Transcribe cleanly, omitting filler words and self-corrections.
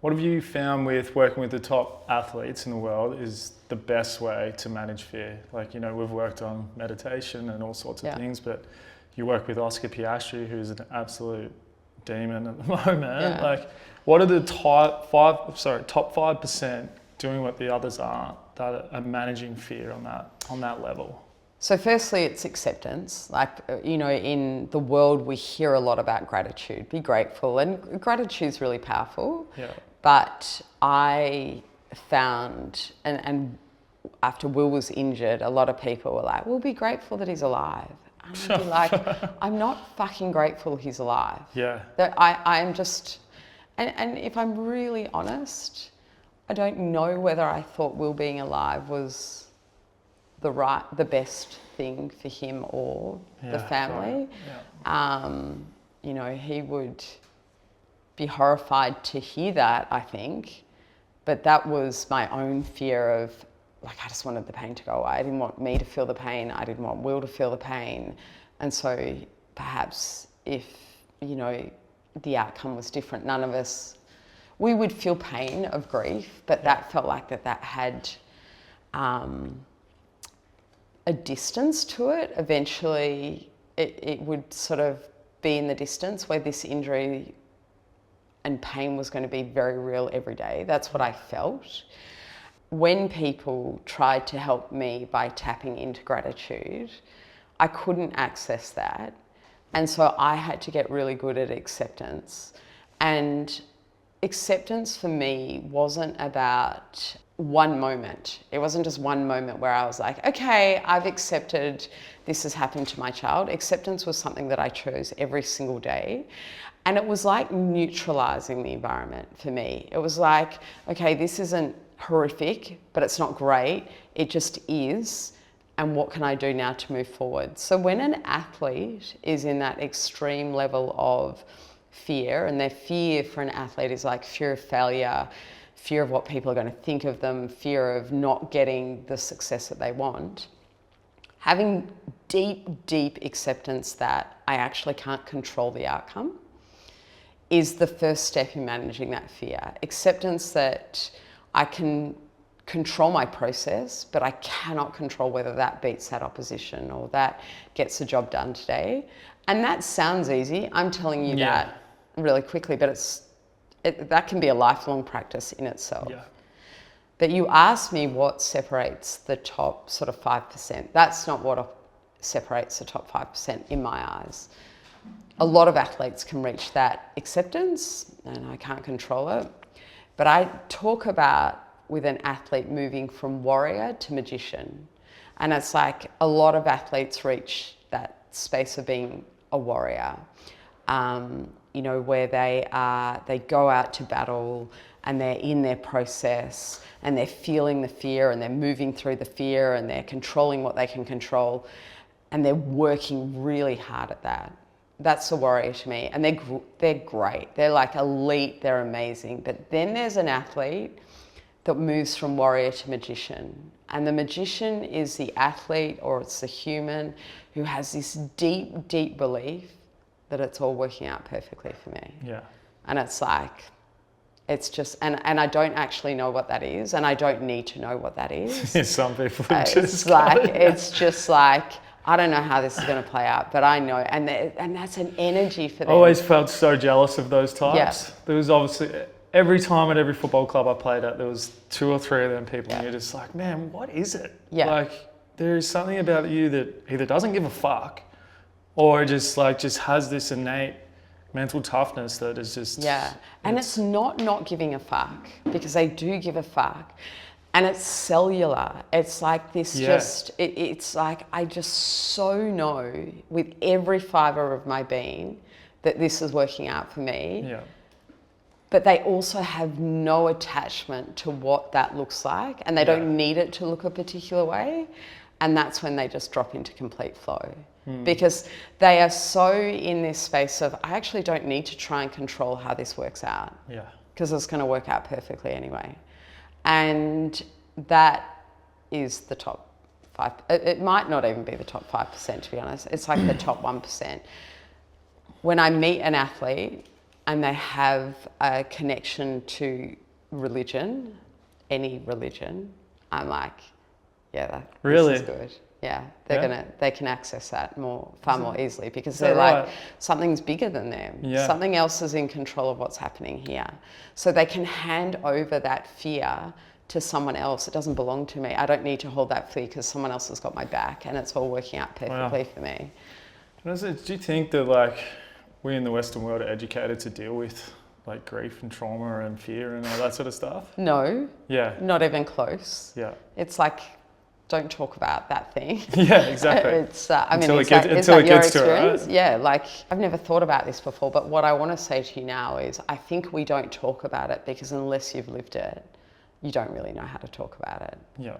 What have you found with working with the top athletes in the world is the best way to manage fear? Like, you know, we've worked on meditation and all sorts of things, but you work with Oscar Piastri, who's an absolute demon at the moment. Yeah. Like, what are the top 5% doing what the others aren't that are managing fear on that level? So firstly, it's acceptance. Like, you know, in the world, we hear a lot about gratitude, be grateful, and gratitude is really powerful. Yeah. But I found, and after Will was injured, a lot of people were like, well, be grateful that he's alive. And I'd be like, I'm not fucking grateful he's alive. Yeah. That I am just, and if I'm really honest, I don't know whether I thought Will being alive was the best thing for him or the family. Yeah. You know, he would be horrified to hear that, I think, but that was my own fear of, like, I just wanted the pain to go away. I didn't want me to feel the pain. I didn't want Will to feel the pain. And so perhaps if, you know, the outcome was different, none of us, we would feel pain of grief, but that felt like that had a distance to it. Eventually it would sort of be in the distance where this injury and pain was going to be very real every day. That's what I felt. When people tried to help me by tapping into gratitude, I couldn't access that. And so I had to get really good at acceptance. And acceptance for me wasn't about one moment. It wasn't just one moment where I was like, okay, I've accepted this has happened to my child. Acceptance was something that I chose every single day. And it was like neutralizing the environment for me. It was like, okay, this isn't horrific, but it's not great. It just is. And what can I do now to move forward? So when an athlete is in that extreme level of fear, and their fear for an athlete is like fear of failure, fear of what people are going to think of them, fear of not getting the success that they want, having deep acceptance that I actually can't control the outcome is the first step in managing that fear. Acceptance that I can control my process, but I cannot control whether that beats that opposition or that gets the job done today. And that sounds easy. I'm telling you that really quickly, but that can be a lifelong practice in itself. Yeah. But you asked me what separates the top sort of 5%. That's not what separates the top 5% in my eyes. A lot of athletes can reach that acceptance, and I can't control it. But I talk about with an athlete moving from warrior to magician. And it's like a lot of athletes reach that space of being a warrior, you know, where they go out to battle and they're in their process and they're feeling the fear and they're moving through the fear and they're controlling what they can control and they're working really hard at that. That's a warrior to me. And they're great. They're like elite, they're amazing. But then there's an athlete that moves from warrior to magician. And the magician is the athlete, or it's the human, who has this deep belief that it's all working out perfectly for me. Yeah. And it's like, it's just, and I don't actually know what that is, and I don't need to know what that is. Some people it's like, it's just like, I don't know how this is going to play out, but I know, and that's an energy for them. I always felt so jealous of those types. Yeah. There was obviously, every time at every football club I played at, there was 2 or 3 of them people, and you're just like, man, what is it? Yeah. Like, there is something about you that either doesn't give a fuck, or just has this innate mental toughness that is just... Yeah, and it's not giving a fuck, because they do give a fuck. And it's cellular. It's like this it's like I just so know with every fibre of my being that this is working out for me. Yeah. But they also have no attachment to what that looks like, and they don't need it to look a particular way. And that's when they just drop into complete flow. Because they are so in this space of, I actually don't need to try and control how this works out. Yeah. Because it's going to work out perfectly anyway. And that is the top 5. It might not even be the top 5%, to be honest. It's like the top 1%. When I meet an athlete, and they have a connection to religion, any religion, I'm like, yeah, really? this is good. Yeah, they can access that far more easily because they're like, right? something's bigger than them. Yeah. Something else is in control of what's happening here. So they can hand over that fear to someone else. It doesn't belong to me. I don't need to hold that fear because someone else has got my back and it's all working out perfectly for me. Do you think that like we in the Western world are educated to deal with like grief and trauma and fear and all that sort of stuff? No. Yeah. Not even close. Yeah. It's like, don't talk about that thing. Yeah, exactly. It's, until is it gets to it, right? Yeah, like I've never thought about this before, but what I want to say to you now is I think we don't talk about it because unless you've lived it, you don't really know how to talk about it. Yeah.